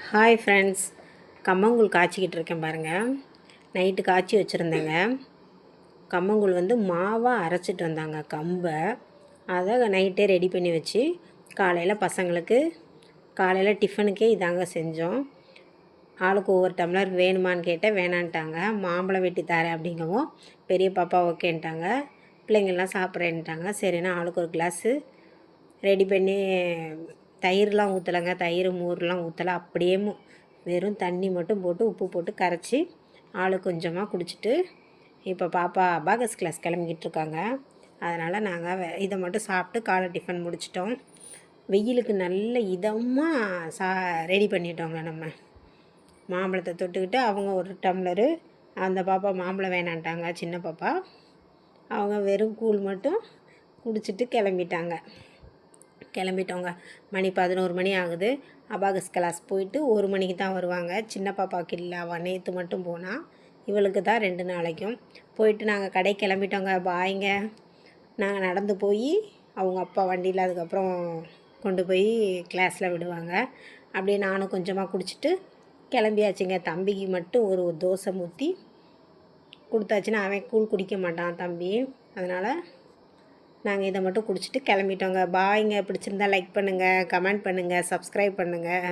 Hi friends, கம்மங்கூழ் காய்ச்சிக்கிட்டு இருக்கேன் பாருங்கள். நைட்டு காய்ச்சி வச்சுருந்தேங்க. கம்மங்கூழ் வந்து மாவாக அரைச்சிட்டு வந்தாங்க கம்பை. அதை நைட்டே ரெடி பண்ணி வச்சு காலையில் பசங்களுக்கு காலையில் டிஃபனுக்கே இதாங்க செஞ்சோம். ஆளுக்கு ஒவ்வொரு டம்ளர் வேணுமான்னு கேட்டேன், வேணான்ட்டாங்க. மாம்பழம் வெட்டி தரேன் அப்படிங்கவும் பெரிய பாப்பா ஓகேன்ட்டாங்க. பிள்ளைங்கள்லாம் சாப்பிட்றேன்ட்டாங்க. சரின்னா ஆளுக்கு ஒரு கிளாஸு ரெடி பண்ணி தயிர்லாம் ஊற்றலைங்க, தயிர் மோர்லாம் ஊற்றலை. அப்படியே வெறும் தண்ணி மட்டும் போட்டு உப்பு போட்டு கரைச்சி ஆளு கொஞ்சமாக குடிச்சிட்டு இப்போ பாப்பா அபாகஸ் கிளாஸ் கிளம்பிக்கிட்டு இருக்காங்க. அதனால் நாங்கள் இதை மட்டும் சாப்பிட்டு காலை டிஃபன் முடிச்சிட்டோம். வெயிலுக்கு நல்ல இதமாக ரெடி பண்ணிட்டோங்க. நம்ம மாம்பழத்தை தொட்டுக்கிட்டு அவங்க ஒரு டம்ளரு, அந்த பாப்பா மாம்பழம் வேணான்ட்டாங்க. சின்ன பாப்பா அவங்க வெறும் கூழ் மட்டும் குடிச்சிட்டு கிளம்பிட்டோங்க. மணி 11 மணி ஆகுது. அபாகஸ் கிளாஸ் போயிட்டு 1 மணிக்கு தான் வருவாங்க. சின்ன பாப்பாவுக்கு இல்லை, அவள் நேற்று மட்டும் போனால், இவளுக்கு தான் 2 நாளைக்கும். போயிட்டு நாங்கள் கடை கிளம்பிட்டோங்க. பாய்ங்க. நாங்கள் நடந்து போய் அவங்க அப்பா வண்டியில் அதுக்கப்புறம் கொண்டு போய் கிளாஸில் விடுவாங்க. அப்படியே நானும் கொஞ்சமாக குடிச்சிட்டு கிளம்பியாச்சுங்க. தம்பிக்கு மட்டும் ஒரு தோசை ஊற்றி கொடுத்தாச்சுன்னா அவன் கூழ் குடிக்க மாட்டான் தம்பி. அதனால் நாங்கள் இதை மட்டும் குடிச்சிட்டு கிளம்பிட்டோங்க. பாய்ங்க. பிடிச்சிருந்தா லைக் பண்ணுங்கள், கமெண்ட் பண்ணுங்கள், சப்ஸ்கிரைப் பண்ணுங்கள்.